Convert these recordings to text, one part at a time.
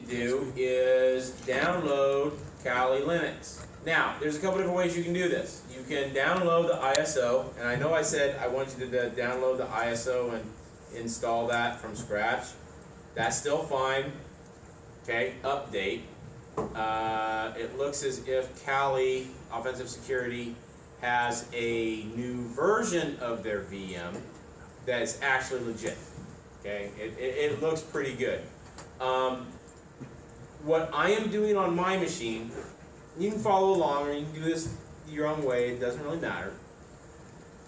do is download Kali Linux. Now, there's a couple different ways you can do this. You can download the ISO, and I know I said I want you to download the ISO and install that from scratch. That's still fine. Okay, update. It looks as if Kali Offensive Security has a new version of their VM that's actually legit. Okay, it looks pretty good. What I am doing on my machine, you can follow along or you can do this your own way, it doesn't really matter.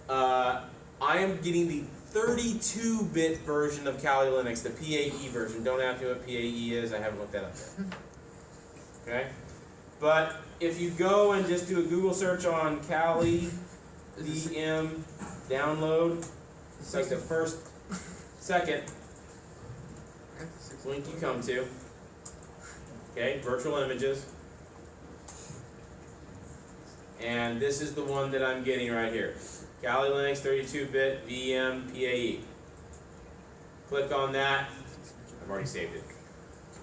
I am getting the 32-bit version of Kali Linux, the PAE version. Don't ask me what PAE is, I haven't looked that up yet. Okay? But if you go and just do a Google search on Kali VM download, it's like the second link you come to. Okay, virtual images. And this is the one that I'm getting right here. Kali Linux 32-bit VM PAE. Click on that. I've already saved it.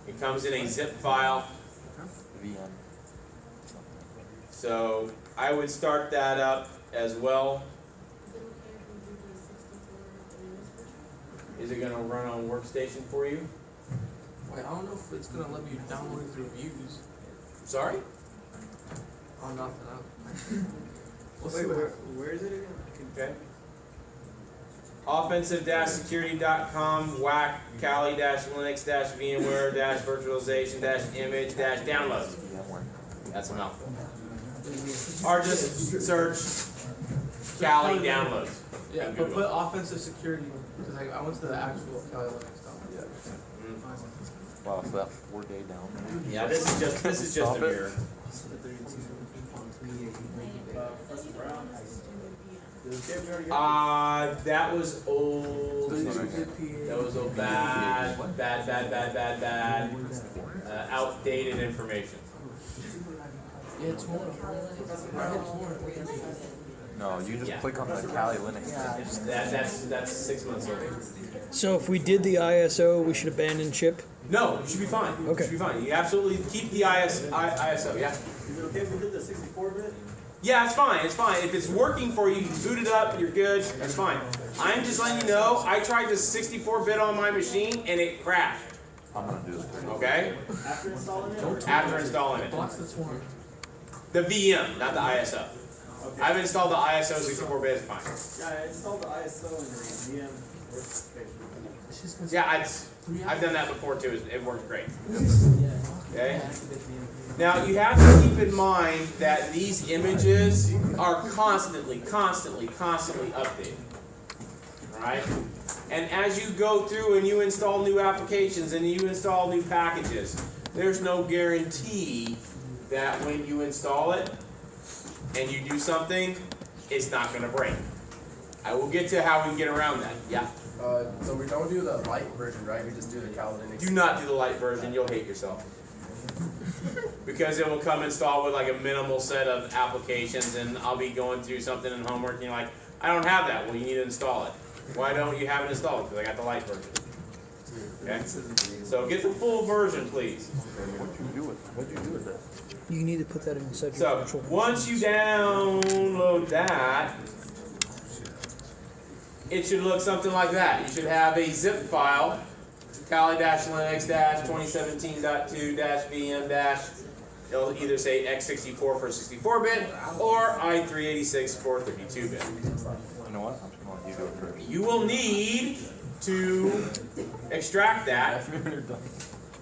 It comes in a zip file. So I would start that up as well. Is it going to run on workstation for you? Wait, I don't know if it's going to let me download it through views. Sorry? Oh, nothing. Wait, where is it again? Okay. Offensive-security.com whack Kali-Linux-VMware-virtualization-image-download. That's a mouthful. Or just search Kali downloads. Yeah, but put offensive security because I went to the actual Kali Linux stuff. Yeah. Wow, so that 4-day down. Yeah, this is just a mirror. That was old. That was old. Bad. Outdated information. Yeah, it's more. No, you just click on the Kali Linux. That's 6 months old. So if we did the ISO, we should abandon chip? No, you should be fine. Okay. You should be fine. You absolutely keep the ISO, yeah. Is it okay if we did the 64-bit? Yeah, it's fine. It's fine. If it's working for you, you can boot it up, you're good. That's fine. I'm just letting you know, I tried this 64-bit on my machine and it crashed. I'm going to do this. Okay? After installing it? After installing it. What's this one? The VM, not the ISO. Okay. I've installed the ISO 64-bit, it's fine. Yeah, I installed the ISO in the VM workstation. Yeah, I've done that before too. It worked great. Okay? Now, you have to keep in mind that these images are constantly updated. Alright? And as you go through and you install new applications and you install new packages, there's no guarantee that when you install it and you do something, it's not going to break. I will get to how we get around that. Yeah? So we don't do the light version, right? We just do the Kali Linux. Do not do the light version. You'll hate yourself. Because it will come installed with like a minimal set of applications, and I'll be going through something in homework and you're like, I don't have that. Well, you need to install it. Why don't you have it installed? Because I got the light version. Okay? So get the full version, please. What'd you do with it? You need to put that inside your So virtual. once you download that, it should look something like that. You should have a zip file, Kali-Linux-2017.2-VM- it'll either say x64 for 64-bit or i386 for 32-bit. You know what? I'm just going to let you do it first. You will need to extract that,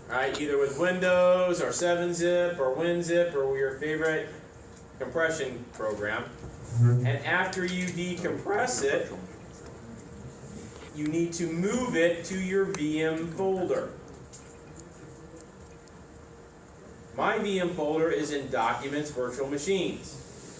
right, either with Windows or 7-zip or WinZip or your favorite compression program. And after you decompress it, you need to move it to your VM folder. My VM folder is in Documents Virtual Machines.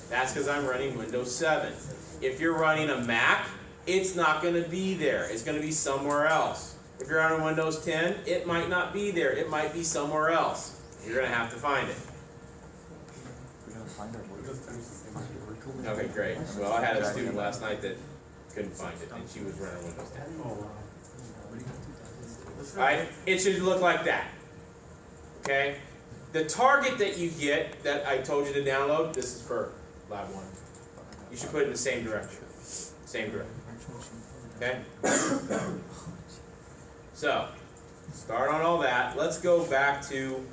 That's because I'm running Windows 7. If you're running a Mac, it's not going to be there. It's going to be somewhere else. If you're on Windows 10, it might not be there. It might be somewhere else. You're going to have to find it. Okay, great. Well, I had a student last night that couldn't find it, and she was running Windows 10. Alright, it should look like that. Okay? The target that you get, that I told you to download, this is for lab 1. You should put it in the same direction. Same direction. Okay? So, start on all that. Let's go back to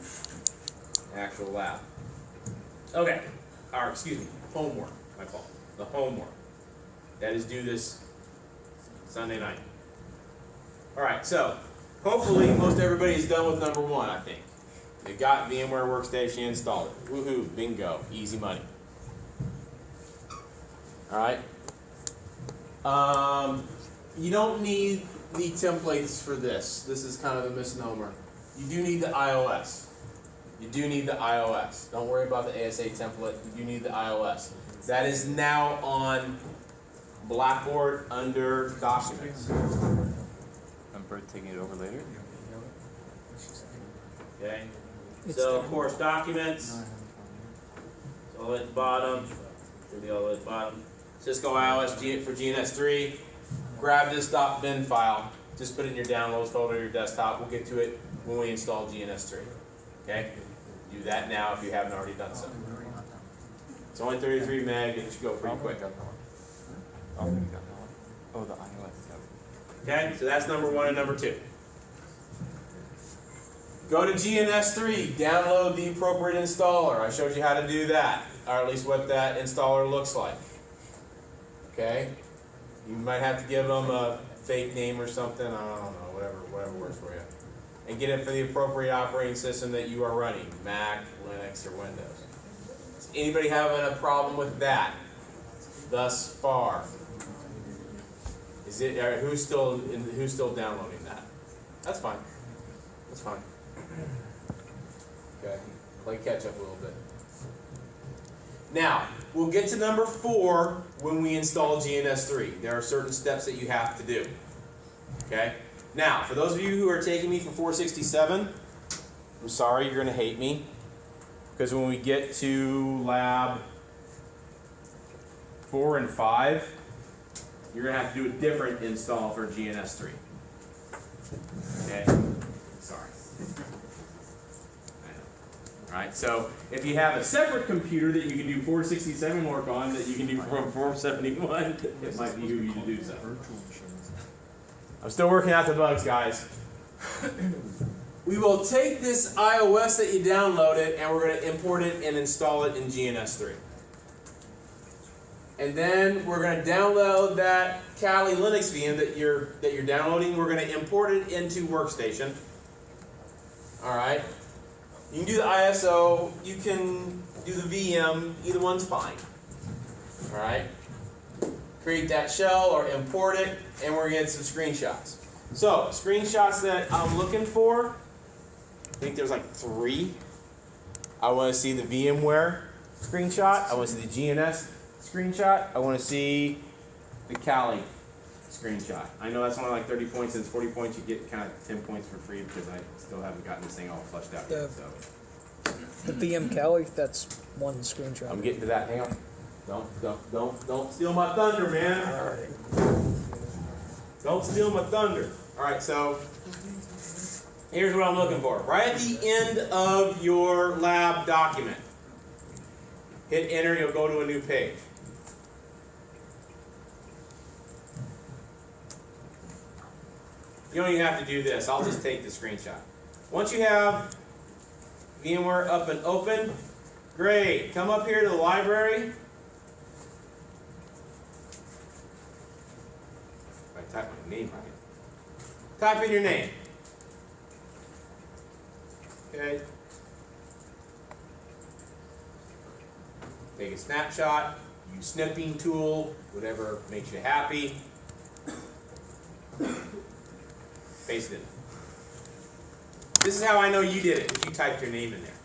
actual lab. Okay. Or, excuse me, homework. My fault. The homework. That is due this Sunday night. Alright, so, hopefully most everybody is done with number 1, I think. They got VMware Workstation installed. Woohoo, bingo, easy money. Alright. You don't need the templates for this. This is kind of a misnomer. You do need the iOS. You do need the iOS. Don't worry about the ASA template. You do need the iOS. That is now on Blackboard under Documents. And Bert taking it over later? Okay. So of course Documents. All at the bottom. Should be all at the bottom. Cisco iOS for GNS3. Grab this .bin file. Just put it in your downloads folder, your desktop. We'll get to it when we install GNS3. Okay? Do that now if you haven't already done so. It's only 33 meg. It should go pretty quick. Oh, the iOS. Okay? So that's number 1 and number 2. Go to GNS3. Download the appropriate installer. I showed you how to do that, or at least what that installer looks like. Okay? You might have to give them a fake name or something. I don't know. Whatever works for you. And get it for the appropriate operating system that you are running, Mac, Linux, or Windows. Is anybody having a problem with that thus far? Is it? Who's still downloading that? That's fine. That's fine. Okay. Play catch up a little bit. Now we'll get to number 4 when we install GNS3. There are certain steps that you have to do. Okay. Now, for those of you who are taking me for 467, I'm sorry, you're going to hate me. Because when we get to lab 4 and 5, you're going to have to do a different install for GNS3. Okay? Sorry. I know. Alright, so if you have a separate computer that you can do 467 work on that you can do from 471, it might be you to do so. I'm still working out the bugs, guys. We will take this iOS that you downloaded and we're going to import it and install it in GNS3. And then we're going to download that Kali Linux VM that you're downloading. We're going to import it into Workstation. All right. You can do the ISO. You can do the VM. Either one's fine. All right. Create that shell or import it, and we're going to get some screenshots. So, screenshots that I'm looking for, I think there's like 3. I want to see the VMware screenshot. I want to see the GNS screenshot. I want to see the Kali screenshot. I know that's only like 30 points, and it's 40 points. You get kind of 10 points for free because I still haven't gotten this thing all flushed out yet. So. The VM Kali, that's one screenshot. I'm getting to that. Hang on. Don't steal my thunder, man. Don't steal my thunder. All right, so here's what I'm looking for. Right at the end of your lab document, hit enter, you'll go to a new page. You don't even have to do this. I'll just take the screenshot. Once you have VMware up and open, great. Come up here to the library. Type my name right. Type in your name. Okay. Take a snapshot. Use snipping tool. Whatever makes you happy. Paste it in. This is how I know you did it, because you typed your name in there.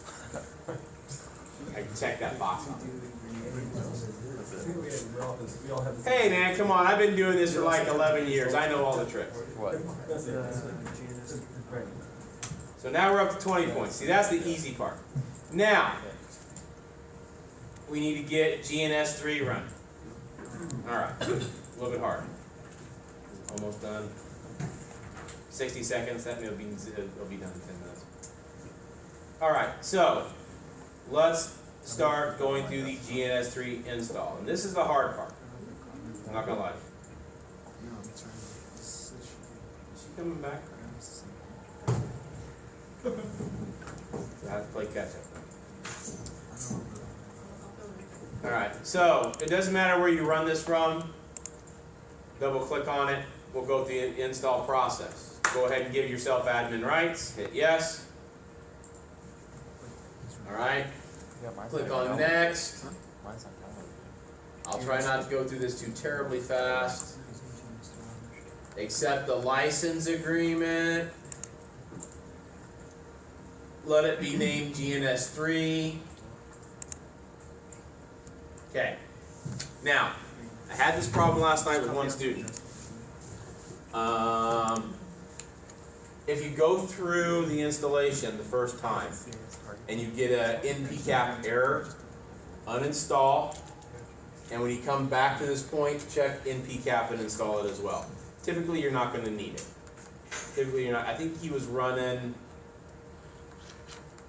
I can check that box off. Hey man, come on, I've been doing this for like 11 years. I know all the tricks. What? So now we're up to 20 points. See, that's the easy part. Now, we need to get GNS3 running. Alright, a little bit harder. Almost done. 60 seconds, that will be done in 10 minutes. Alright, so let's start going through the GNS3 install. And this is the hard part. I'm not gonna lie. Is she coming back? I have to play catch up. Alright, so it doesn't matter where you run this from. Double click on it. We'll go through the install process. Go ahead and give yourself admin rights. Hit yes. Alright. Click on next. I'll try not to go through this too terribly fast. Accept the license agreement. Let it be named GNS3. Okay. Now, I had this problem last night with one student. If you go through the installation the first time and you get a NPCAP error, uninstall, and when you come back to this point, check NPCAP and install it as well. Typically, you're not going to need it. Typically, you're not. I think he was running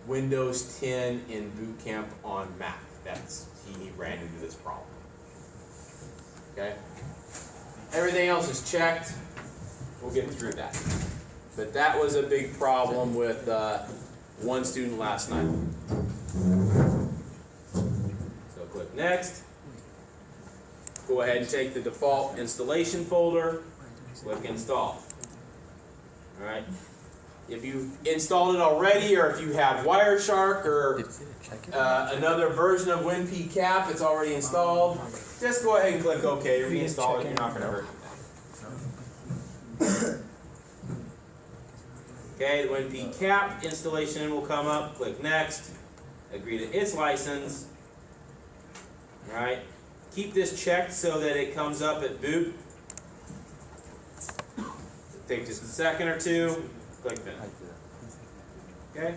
Windows 10 in boot camp on Mac. He ran into this problem. Okay? Everything else is checked. We'll get through that. But that was a big problem with one student last night. So click next. Go ahead and take the default installation folder. Click install. Alright. If you've installed it already, or if you have Wireshark or another version of WinPCAP that's already installed, just go ahead and click OK. Reinstall it. You're not going to hurt anything. Okay, the WinPCAP installation will come up. Click next. Agree to its license. All right. Keep this checked so that it comes up at boot. Take just a second or two. Click finish. Okay.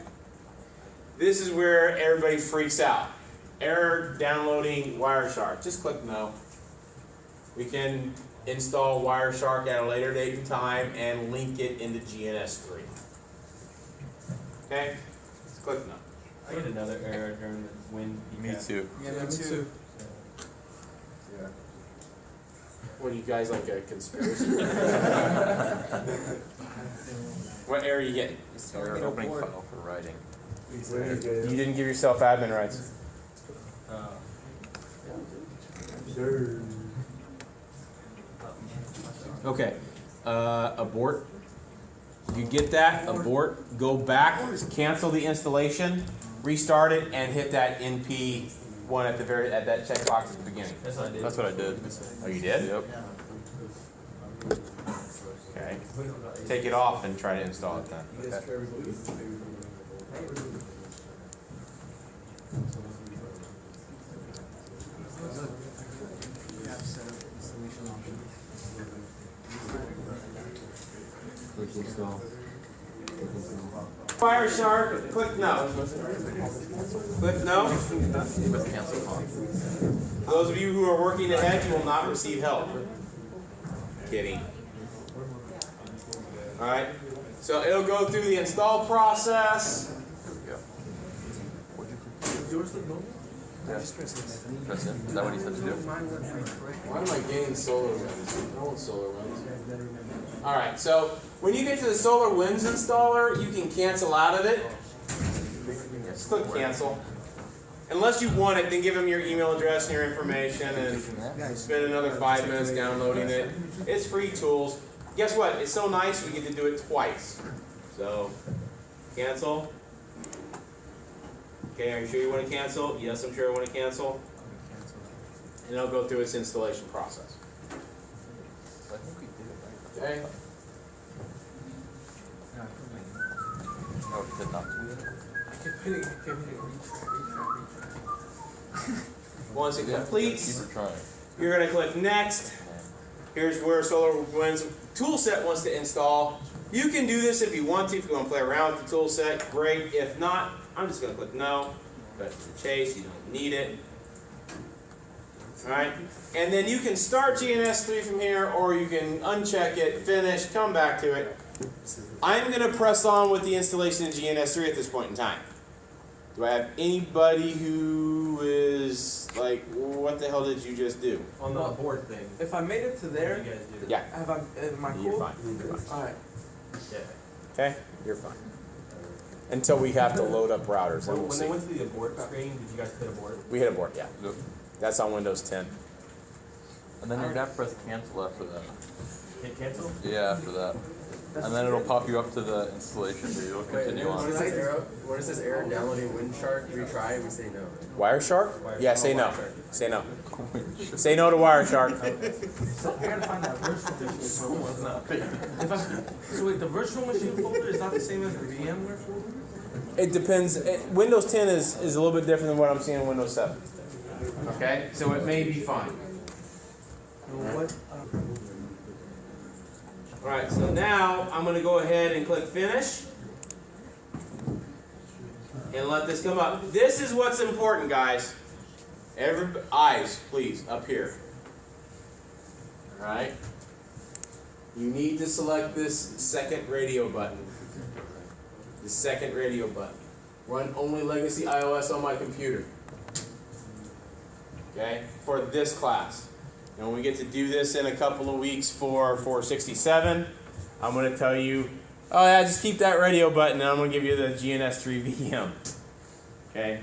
This is where everybody freaks out. Error downloading Wireshark. Just click no. We can install Wireshark at a later date and time and link it into GNS3. Okay? Just click no. I get another error during the WinPCAP. Me too. Yeah, me too. Yeah. What are you guys, like a conspiracy? What error are you getting? Error opening file for writing. You didn't give yourself admin rights. Okay. Abort. You get that? Abort. Go back. Cancel the installation. Restart it and hit that NP one at that checkbox at the beginning. That's what I did. That's what I did. Oh, you did? Yep. Okay. Take it off and try to install it then. Okay. Wireshark, click no. Click no. With cancel on. For those of you who are working ahead, you will not receive help. Kidding. Alright, so it'll go through the install process. Yours look normal? Press it. Is that what he said to do? Why am I getting solar winds? I want solar winds. Alright, so when you get to the Solar Winds installer, you can cancel out of it. Just click cancel. Unless you want it, then give them your email address and your information and spend another 5 minutes downloading it. It's free tools. Guess what? It's so nice we get to do it twice. So, cancel. Okay, are you sure you want to cancel? Yes, I'm sure I want to cancel. And it'll go through its installation process. I think we did it right. Okay? Oh, he said not to. I kept hitting retry. Once it completes, Keep her trying. you're going to click next. Here's where SolarWinds toolset wants to install. You can do this if you want to. If you want to play around with the toolset, great. If not, I'm just going to click no. Cut to the chase. You don't need it. Alright? And then you can start GNS3 from here, or you can uncheck it, finish, come back to it. I'm going to press on with the installation of GNS3 at this point in time. Do I have anybody who is like, what the hell did you just do? On the board thing. If I made it to What there, do you guys do? Yeah. am I cool? You're fine. You're fine. Alright. Yeah. Okay? You're fine. Until we have to load up routers, then we'll When see. they went to the abort screen, did you guys hit abort? We hit abort, yeah. Yep. That's on Windows 10. And then you're gonna have to press cancel after that. Hit cancel? Yeah, after that. And then it'll pop you up to the installation where you'll continue When on. it says error, when it says error downloading Windshark, retry, we say no. Wireshark? Yeah, say no. Say no. Say no to Wireshark. So I gotta find that virtual machine folder. So wait, the virtual machine folder is not the same as the VMware folder? It depends. Windows 10 is a little bit different than what I'm seeing in Windows 7. Okay? So it may be fine. What? Alright, so now I'm going to go ahead and click finish. And let this come up. This is what's important, guys. Eyes, please, up here. Alright? You need to select this second radio button. The second radio button. Run only legacy iOS on my computer. Okay? For this class. And when we get to do this in a couple of weeks for 467, I'm going to tell you, oh yeah, just keep that radio button and I'm going to give you the GNS3 VM. Okay?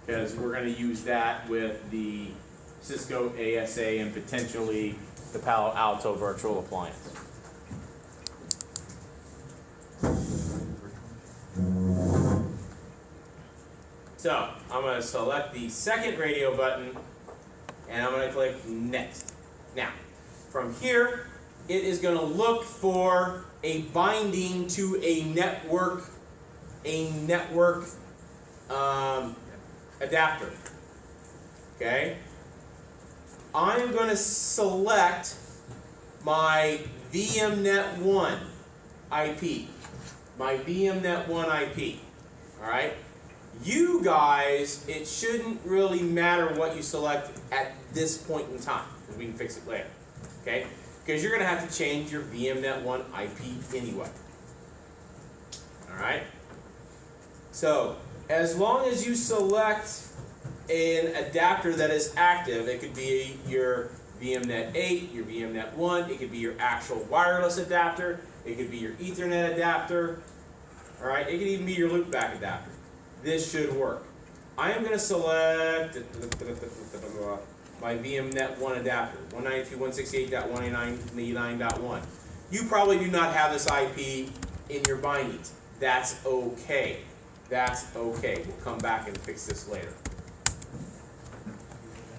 Because we're going to use that with the Cisco ASA and potentially the Palo Alto virtual appliance. So, I'm going to select the second radio button and I'm going to click next. Now, from here, it is going to look for a binding to a network adapter. Okay? I'm going to select my VMnet1 IP. My VMnet1 IP. Alright? You guys, it shouldn't really matter what you select at this point in time, because we can fix it later. Okay? Because you're going to have to change your VMnet1 IP anyway. Alright? So, as long as you select an adapter that is active, it could be your VMnet 8, your VMnet 1, it could be your actual wireless adapter, it could be your Ethernet adapter, alright? It could even be your loopback adapter. This should work. I am going to select my VMnet 1 adapter, 192.168.189.1. You probably do not have this IP in your bindings. That's okay. That's okay. We'll come back and fix this later.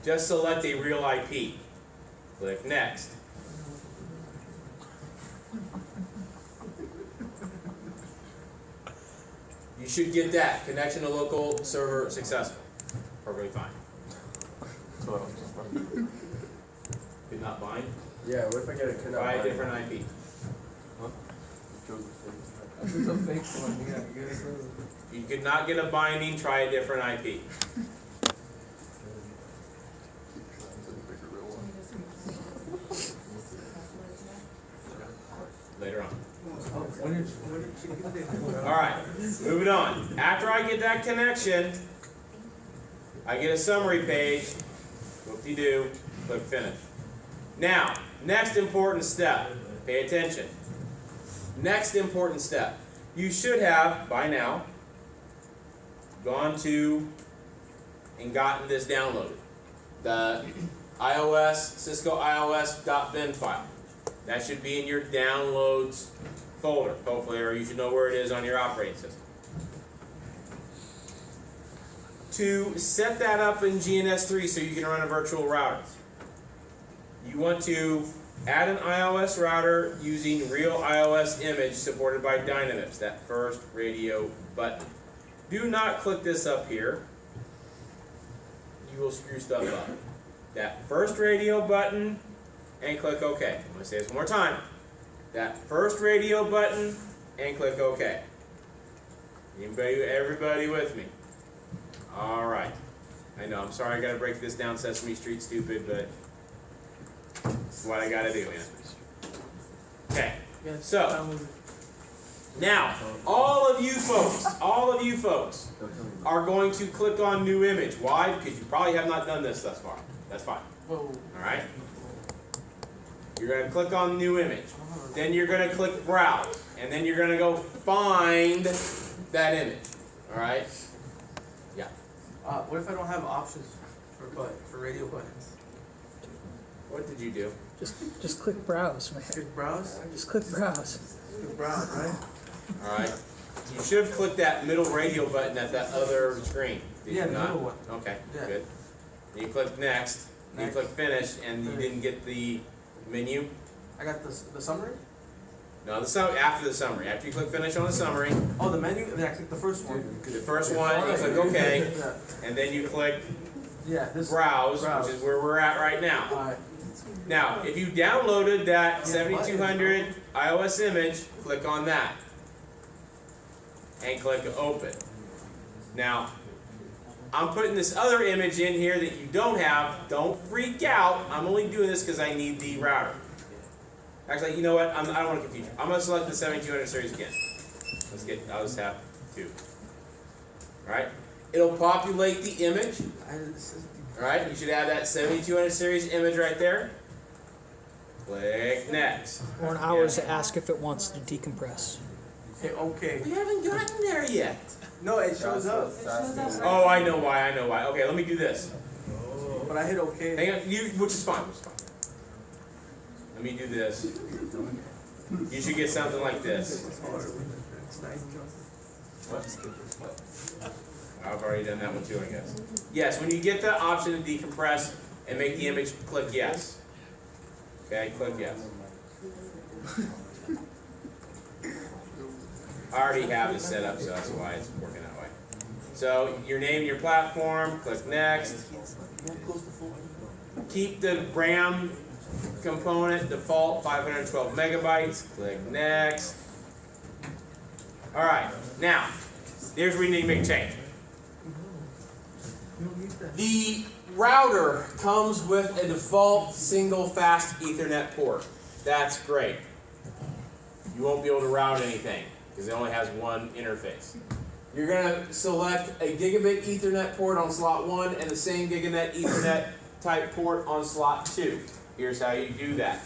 Just select a real IP. Click next. You should get that. Connection to local server successful. Perfectly fine. Did not bind? Yeah, what if I get a could not Try a bind? different IP. This is a fake one. You gotta get it. You could not get a binding, try a different IP. Later on. Alright, moving on. After I get that connection, I get a summary page. Whoop-de-doo. Click finish. Now, next important step. Pay attention. Next important step. You should have, by now, gone to and gotten this downloaded. The iOS, Cisco iOS.bin file. That should be in your downloads folder, hopefully, or you should know where it is on your operating system. To set that up in GNS3 so you can run a virtual router, you want to add an iOS router using real iOS image supported by Dynamics, that first radio button. Do not click this up here. You will screw stuff up. That first radio button and click OK. I'm going to say this one more time. That first radio button and click OK. Everybody with me? Alright. I know, I'm sorry I got to break this down Sesame Street stupid, but it's what I got to do, man. Okay, so Now, all of you folks are going to click on new image. Why? Because you probably have not done this thus far. That's fine. Whoa. All right? You're going to click on new image. Then you're going to click browse. And then you're going to go find that image. All right? Yeah. What if I don't have options for radio buttons? What did you do? Just click browse, man. Click browse? Just click browse. Click browse, right? All right. You should have clicked that middle radio button at that other screen. Did Yeah, you the not? middle one. Okay, Yeah. good. You click next. You Next. click finish, and you didn't get the menu. I got the summary? No, after the summary. After you click finish on the summary, Oh, the menu? Then I click the first one. the first one, you click OK, Yeah. and then you click Yeah, this. browse, Browse. which is where we're at right now. Alright. Now, if you downloaded that 7200 iOS image, click on that. And click open. Now, I'm putting this other image in here that you don't have. Don't freak out. I'm only doing this because I need the router. Actually, you know what? I don't want to confuse you. I'm going to select the 7200 series again. I'll just have two. Alright? It'll populate the image. Alright? You should have that 7200 series image right there. Click next. Or an hours to ask if it wants to decompress. Okay. We haven't gotten there yet. No, it shows up. Oh, I know why. Okay, let me do this. But I hit okay. Hang on, which is fine. Let me do this. You should get something like this. What? I've already done that one too, I guess. Yes, when you get the option to decompress and make the image, click yes. Okay, click yes. I already have it set up, so that's why it's working that way. So, your name, your platform, click next. Keep the RAM component default 512 megabytes, click next. Alright, now, here's where you need to make a change. The router comes with a default single fast Ethernet port. That's great. You won't be able to route anything because it only has one interface. You're going to select a gigabit Ethernet port on slot 1 and the same gigabit Ethernet type port on slot 2. Here's how you do that.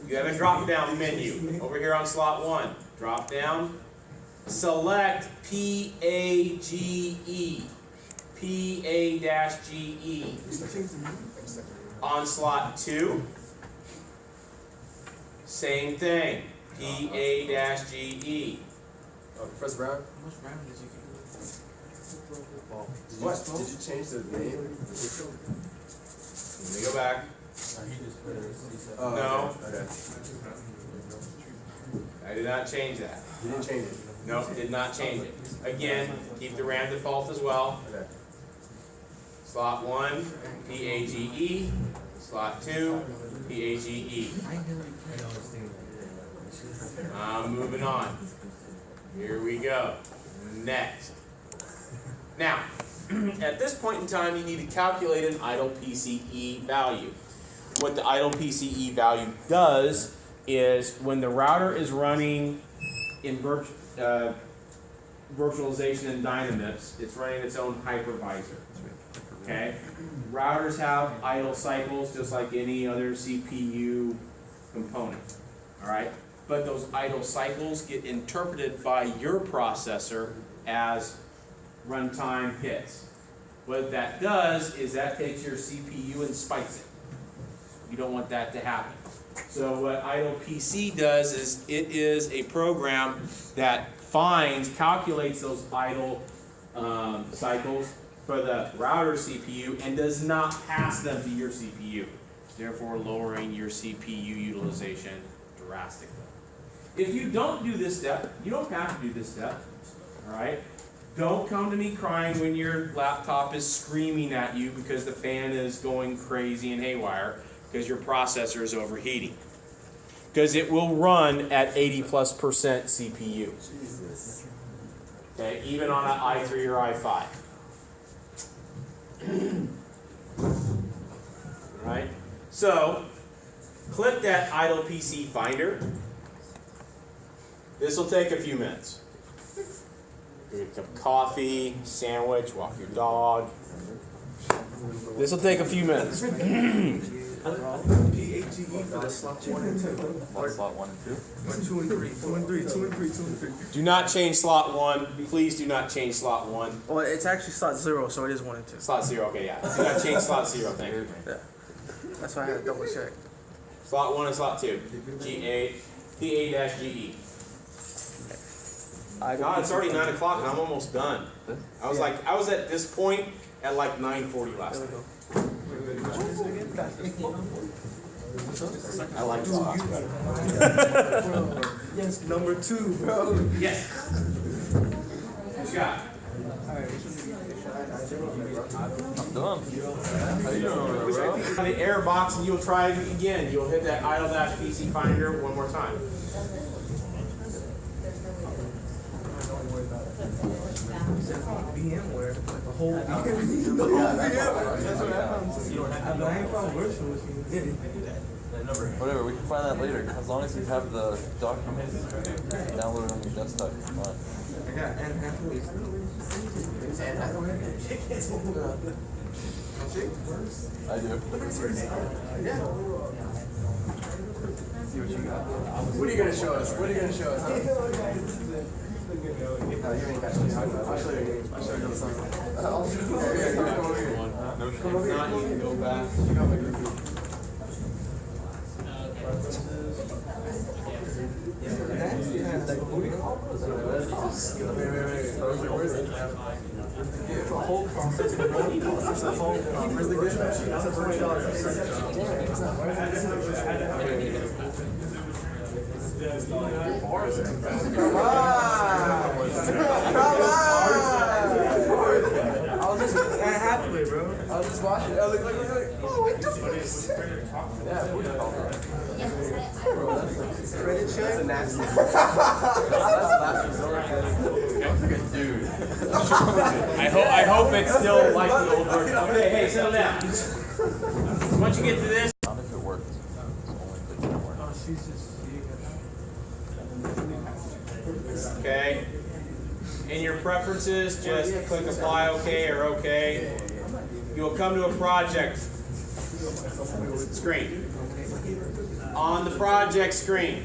You have a drop down menu over here on slot 1. Drop down, select PAGE. PA-GE. On slot 2, same thing, PA-GE. Press Brown. How much RAM did you What? Did you change the name? Let me go back. Oh, No. Okay. I did not change that. You didn't change it. Nope, did not change it. Again, keep the RAM default as well. Okay. Slot 1, PAGE. Slot 2, PAGE. Moving on. Here we go. Next. Now, at this point in time, you need to calculate an idle PCE value. What the idle PCE value does is when the router is running in virtualization and Dynamics, it's running its own hypervisor. Okay? Routers have idle cycles just like any other CPU component. Alright? But those idle cycles get interpreted by your processor as runtime hits. What that does is that takes your CPU and spikes it. You don't want that to happen. So what idle PC does is it is a program that calculates those idle cycles for the router CPU and does not pass them to your CPU, therefore lowering your CPU utilization drastically. If you don't do this step, you don't have to do this step, all right? Don't come to me crying when your laptop is screaming at you because the fan is going crazy and haywire because your processor is overheating. Because it will run at 80+% CPU. Okay, even on an i3 or i5. Alright, so click that idle PC finder. This will take a few minutes. Get a cup of coffee, sandwich, walk your dog. This will take a few minutes. PHGE for the slot 1 and 2. Slot 1 and 2. 1, 2, and 3. 2 and 3. 2 and 3. 2 and 3. Do not change slot 1. Please do not change slot 1. Well, it's actually slot 0, so it is 1 and 2. Slot 0, okay, yeah. Do not change slot 0, thank you. Yeah. That's why I had to double check. Slot 1 and slot 2. G8, P8-GE. God, it's already 9 o'clock and I'm almost done. I was at this point at like 9:40 last night. I like this class better. Yes, number 2, bro. Yes. What you got? I'm done. How you doing over there, bro? The error box and you'll try it again. You'll hit that idle-PC finder one more time. VMware, like a whole VM. That's what I ain't found virtual machine. Whatever, we can find that later. As long as you have the document downloaded on your desktop, it's fine. I got Anne Hathaway. I do. What are you gonna show us? What are you gonna show us? You ain't got to. I'll show you. I'll show you something. No, if not, you can go back. Where is it? It's a whole process. It's a whole. Where's the good? That's a $20. Come on! I was just Anne Hathaway, bro. I was just watching. I was like, oh, what the fuck? Yeah, what do you call that? Credit check. That's a nasty. That's last resort. Dude. I hope it's still like the old version. Okay, hey, settle down. Once you get to this. Not if it worked. It's only if it didn't work. Oh, she's just. Okay. In your preferences, just click apply OK or OK. You will come to a project screen. On the project screen,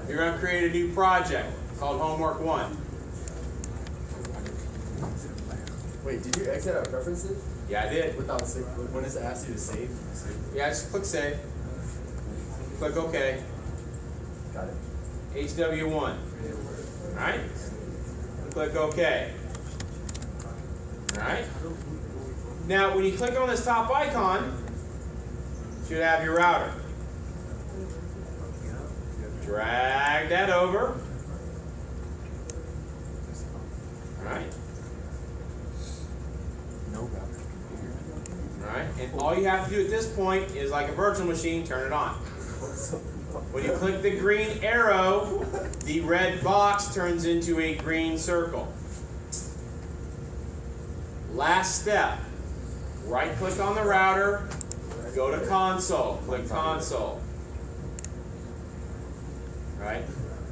you're going to create a new project called Homework 1. Wait, did you exit out preferences? Yeah, I did. Without save? When does it ask you to save? Yeah, just click Save. Click OK. Got it. HW1. Alright? Click OK. Alright? Now, when you click on this top icon, you should have your router. Drag that over. Alright? No router. Alright? And all you have to do at this point is, like a virtual machine, turn it on. When you click the green arrow, the red box turns into a green circle. Last step, right click on the router, go to console, click console. Right?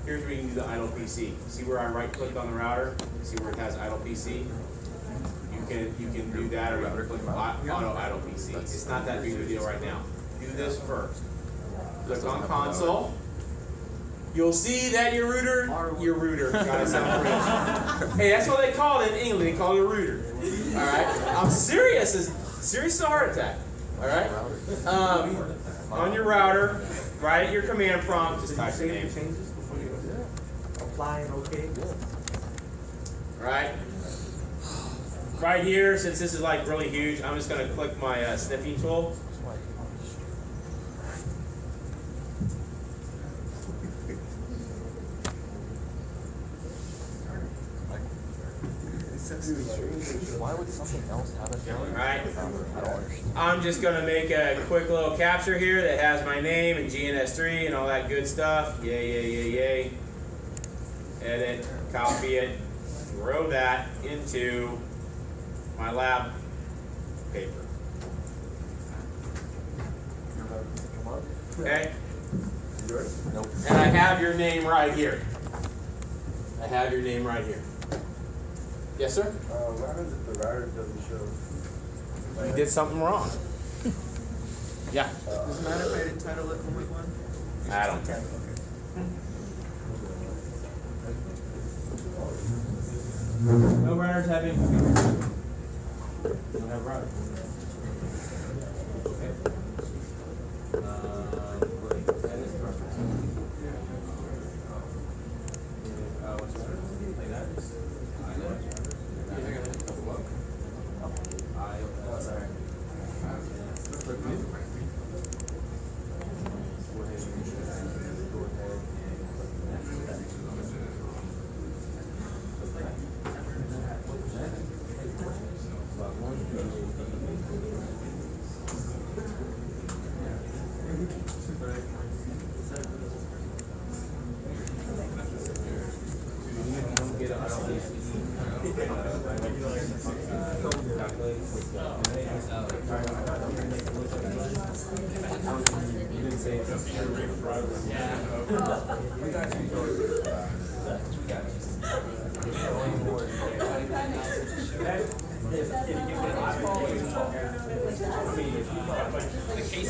Here's where you can do the idle PC. See where I right clicked on the router? See where it has idle PC? You can do that, or you can click auto idle PC. It's not that big of a deal right now. Do this first. Click on console. You'll see that your router, gotta sound British. Hey, that's what they call it in England. They call it a router. All right. I'm serious. It's serious as a heart attack. All right. On your router, right at your command prompt, just type the name. Apply and OK. All right. Right here, since this is like really huge, I'm just gonna click my sniffing tool. Why would something else have it? Right. I don't understand. I'm just going to make a quick little capture here that has my name and GNS3 and all that good stuff. Yay. Edit, copy it, throw that into my lab paper. Okay? Nope. And I have your name right here. I have your name right here. Yes, sir? What happens if the router doesn't show? You did something wrong. Yeah. Does it matter if I didn't title it homework 1? I don't care. No routers have inconvenience. You don't have routers. Okay. What's the matter? Like that? Sorry.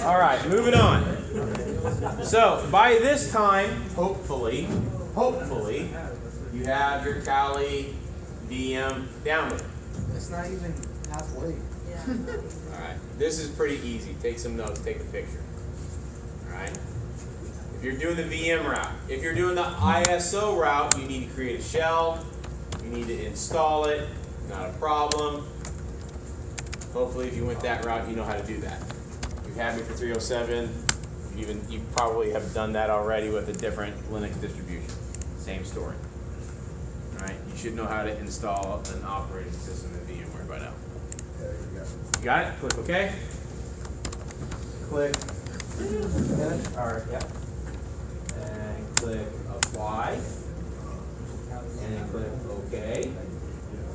All right, moving on. So by this time, hopefully, you have your Kali VM downloaded. It's not even halfway. All right, this is pretty easy. Take some notes, take a picture. All right. If you're doing the VM route, if you're doing the ISO route, you need to create a shell. You need to install it. Not a problem. Hopefully, if you went that route, you know how to do that. You've had me for 307. You probably have done that already with a different Linux distribution. Same story. All right. You should know how to install an operating system in VMware by now. You got it? Click OK. Click. All right. Yep. And click Apply. And then click OK.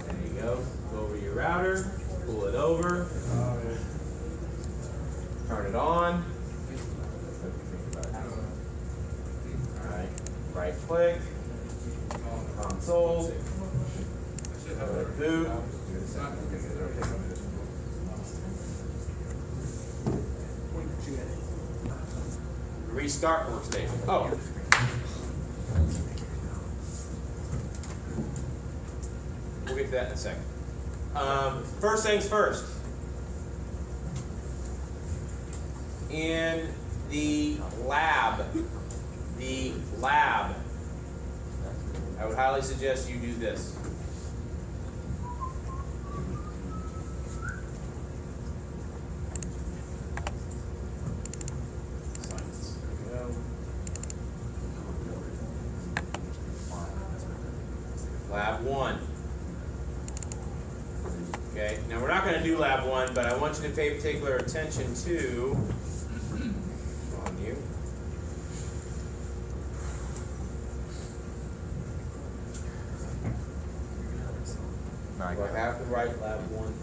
There you go. Go over your router. Pull it over. Turn it on. All right. Right click. Console. Boot. Restart workstation. Oh. We'll get to that in a second. First things first. In the lab, I would highly suggest you do this. Lab 1. Okay, now we're not going to do lab 1, but I want you to pay particular attention to on you. Do I have to write lab 1?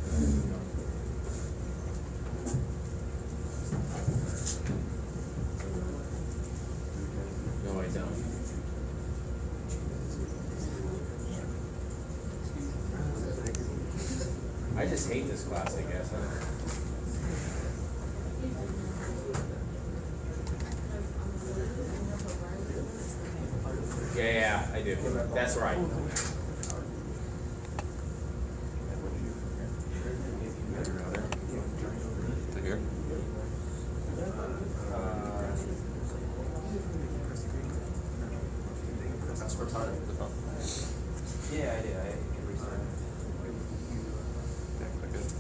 No, I don't. I just hate this class, I guess. Yeah, I do. That's right. To here? That's for time. Yeah, I did. I can restart.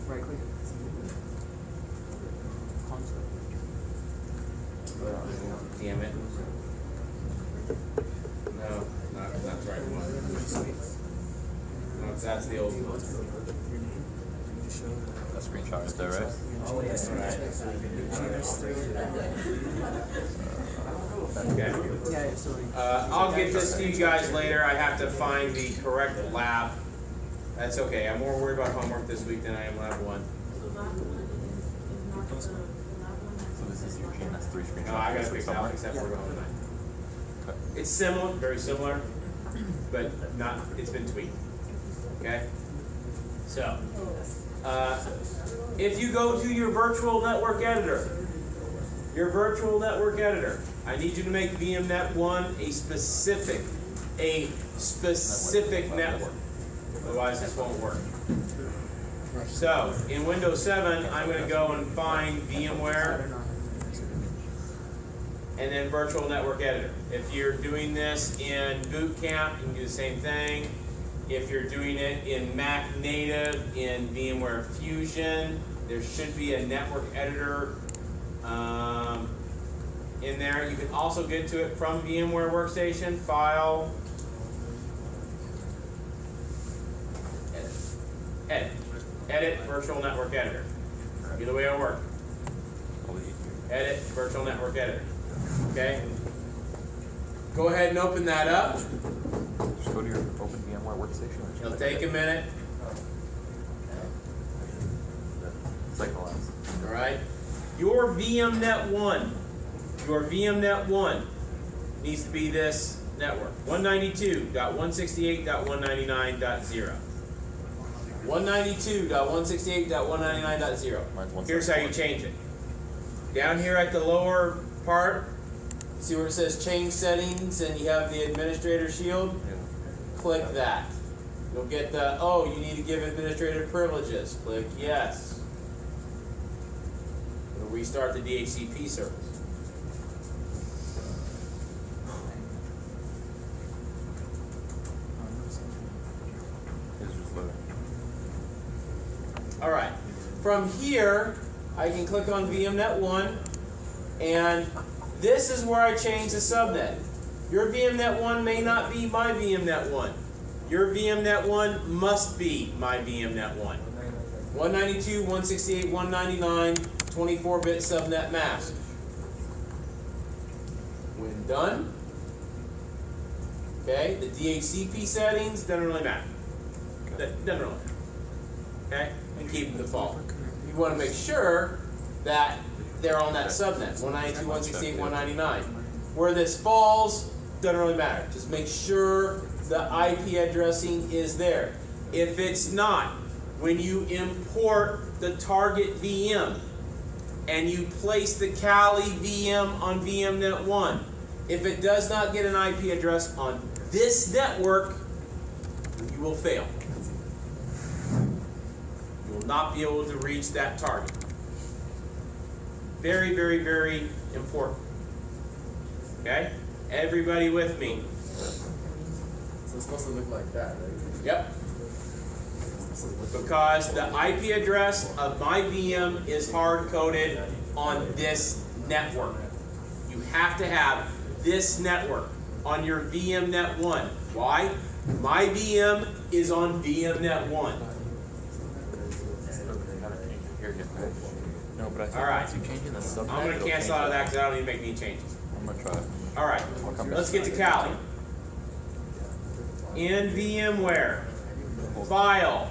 Right click. Damn it. No, not the right one. No, that's the old one. That screenshot right there, right? Oh, yes. Okay. I'll get this to you guys later. I have to find the correct lab. That's okay. I'm more worried about homework this week than I am lab 1. So this is Eugene, that's 3 screenshots. No, I gotta fix that. I'll fix that before we go home tonight. It's similar, very similar. but not, it's been tweaked. Okay? So, if you go to your virtual network editor, I need you to make VMnet1 a specific network. Otherwise this won't work. So, in Windows 7, I'm going to go and find VMware and then Virtual Network Editor. If you're doing this in Boot Camp, you can do the same thing. If you're doing it in Mac Native, in VMware Fusion, there should be a network editor in there. You can also get to it from VMware Workstation, File, Edit Virtual Network Editor. Either way it'll work. Edit Virtual Network Editor. Okay? Go ahead and open that up. Just go to your Open VMware Workstation. It'll take a minute. Cycle Alright? Your VMnet1 needs to be this network. 192.168.199.0. 192.168.199.0. Here's how you change it. Down here at the lower part, see where it says change settings and you have the administrator shield? Click that. You'll get the, oh, you need to give administrative privileges. Click yes. It'll restart the DHCP service. Alright, from here, I can click on VMnet1, and this is where I change the subnet. Your VMnet1 may not be my VMnet1. Your VMnet1 must be my VMnet1. 192.168.199, 24-bit subnet mask. When done, okay, the DHCP settings doesn't really matter. Doesn't really matter. Okay? And keep them default. You want to make sure that they're on that subnet, 192.168.199. Where this falls, doesn't really matter. Just make sure the IP addressing is there. If it's not, when you import the target VM and you place the Kali VM on VMnet1, if it does not get an IP address on this network, you will fail. You will not be able to reach that target. Very, very, very important. Okay? Everybody with me? So it's supposed to look like that, right? Yep. Because the IP address of my VM is hard-coded on this network. You have to have this network on your VMnet1. Why? My VM is on VMnet1. No, but I think All right. once you change in the subnet, I'm going to cancel out of that because I don't need to make any changes. I'm going to try it. All right. Let's get to Kali. In VMware, File,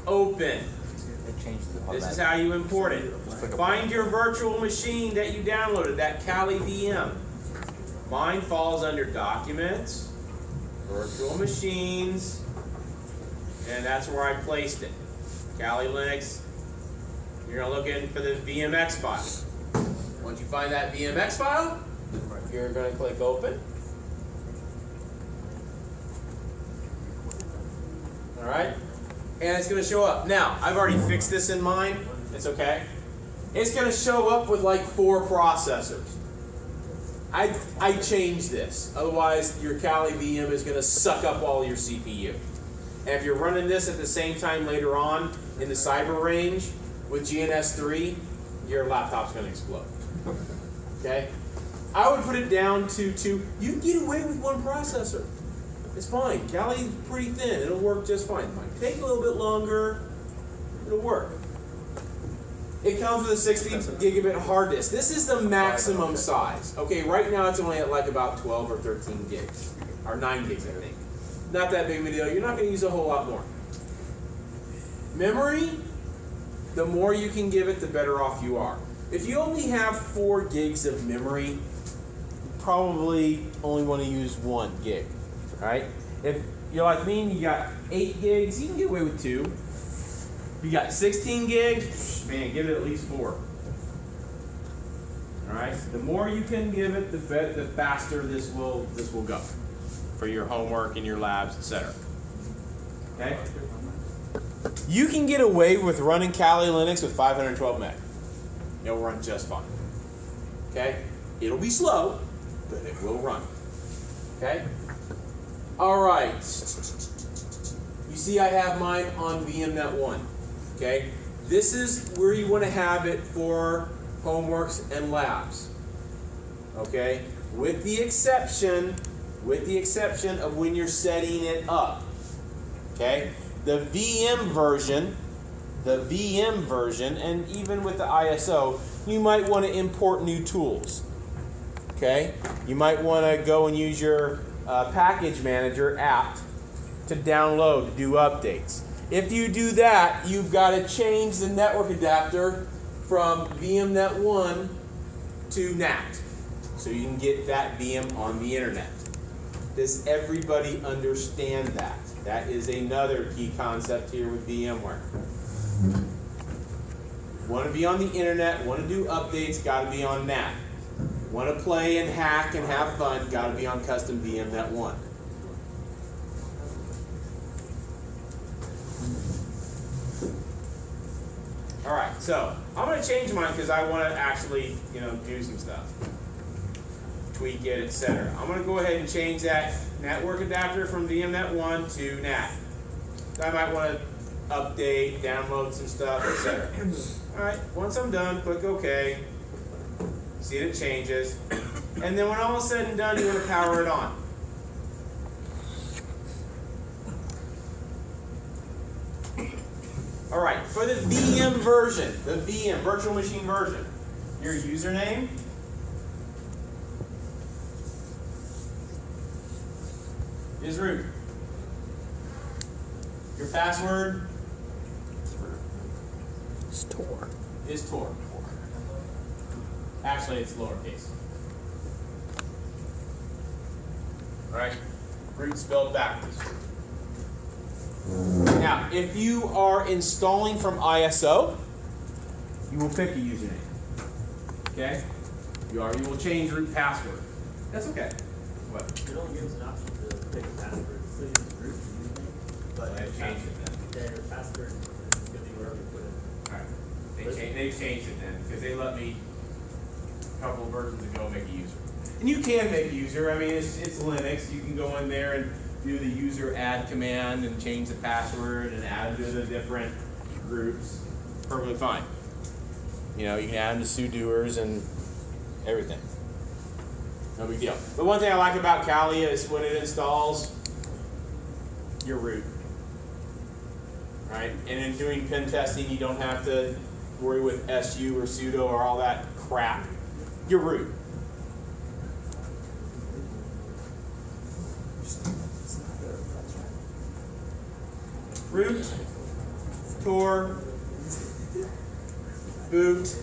Open. It changed it This is how you import it. Find your virtual machine that you downloaded, that Kali VM. Mine falls under Documents, Virtual Machines, and that's where I placed it. Kali Linux. You're going to look in for the VMX file. Once you find that VMX file, you're going to click Open. Alright? And it's going to show up. Now, I've already fixed this in mine. It's okay. It's going to show up with like 4 processors. I changed this. Otherwise, your Kali VM is going to suck up all your CPU. And if you're running this at the same time later on in the cyber range with GNS3, your laptop's going to explode. Okay? I would put it down to 2. You can get away with 1 processor. It's fine. Kali's pretty thin. It'll work just fine. It might take a little bit longer. It'll work. It comes with a 60 gigabit hard disk. This is the maximum size. Okay, right now it's only at like about 12 or 13 gigs. Or 9 gigs, I think. Not that big of a deal. You're not going to use a whole lot more. Memory, the more you can give it, the better off you are. If you only have 4 gigs of memory, probably only want to use 1 gig, right? If you're like me and you got 8 gigs, you can get away with 2. If you got 16 gigs, man, give it at least 4. All right. The more you can give it, the faster this will go for your homework and your labs, etc. Okay. You can get away with running Kali Linux with 512 meg. It'll run just fine. Okay. It'll be slow, but it will run. Okay. All right. You see, I have mine on VMnet 1. Okay. This is where you want to have it for homeworks and labs. Okay. With the exception of when you're setting it up. Okay. The VM version, and even with the ISO, you might want to import new tools. Okay. You might want to go and use your package manager app to download, to do updates. If you do that, you've got to change the network adapter from VMnet 1 to NAT, so you can get that VM on the internet. Does everybody understand that? That is another key concept here with VMware. Want to be on the internet, want to do updates, got to be on NAT. Want to play and hack and have fun, got to be on custom VMnet 1. All right, so I'm going to change mine because I want to actually, do some stuff, tweak it, etc. I'm going to go ahead and change that network adapter from VMnet 1 to NAT. I might want to update, download some stuff, etc. All right, once I'm done, click OK. See it changes, and then when all is said and done, you want to power it on. All right, for the VM version, the VM, virtual machine version, your username is root. Your password It's Tor. is Tor. Actually, it's lowercase. All right, root spelled backwards. Now, if you are installing from ISO, you will pick a username. Okay? You will change root password. That's okay. What? It don't give us an option to pick a password. It still uses root username, but They've changed it then. their password is going to be wherever you put it. Alright. They've changed it then because they let me a couple of versions ago make a user. And you can make a user. I mean, it's Linux. You can go in there and do the user add command and change the password and add to the different groups. Perfectly fine. You can add them to sudoers and everything. No big deal. But one thing I like about Kali is when it installs your root. Right? And in doing pen testing, you don't have to worry with SU or sudo or all that crap. Your root. Root, Tor, boot.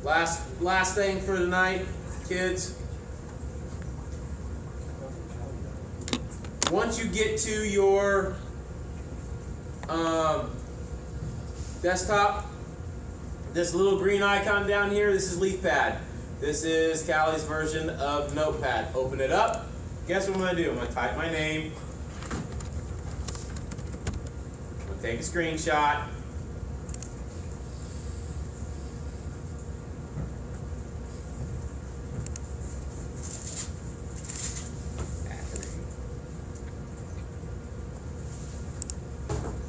Last thing for tonight, kids. Once you get to your desktop, this little green icon down here, this is LeafPad. This is Kali's version of Notepad. Open it up. Guess what I'm going to do? I'm going to type my name. I'm going to take a screenshot.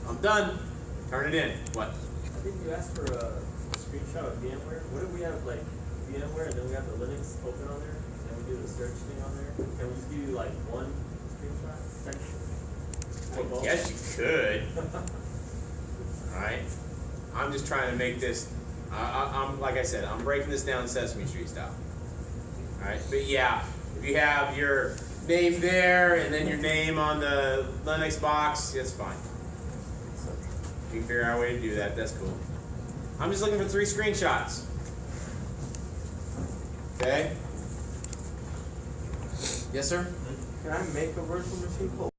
I'm done. Turn it in. What? I think you asked for a screenshot of VMware. What if we have like VMware and then we have the Linux open on there and we do the search thing on there? Can we just give you like one screenshot? I guess you could. Alright. I'm just trying to make this, I'm like I said, I'm breaking this down Sesame Street style. Alright, but yeah, if you have your name there and then your name on the Linux box, that's fine. If you can figure out a way to do that, that's cool. I'm just looking for 3 screenshots. Okay? Yes, sir? Can I make a virtual machine folder?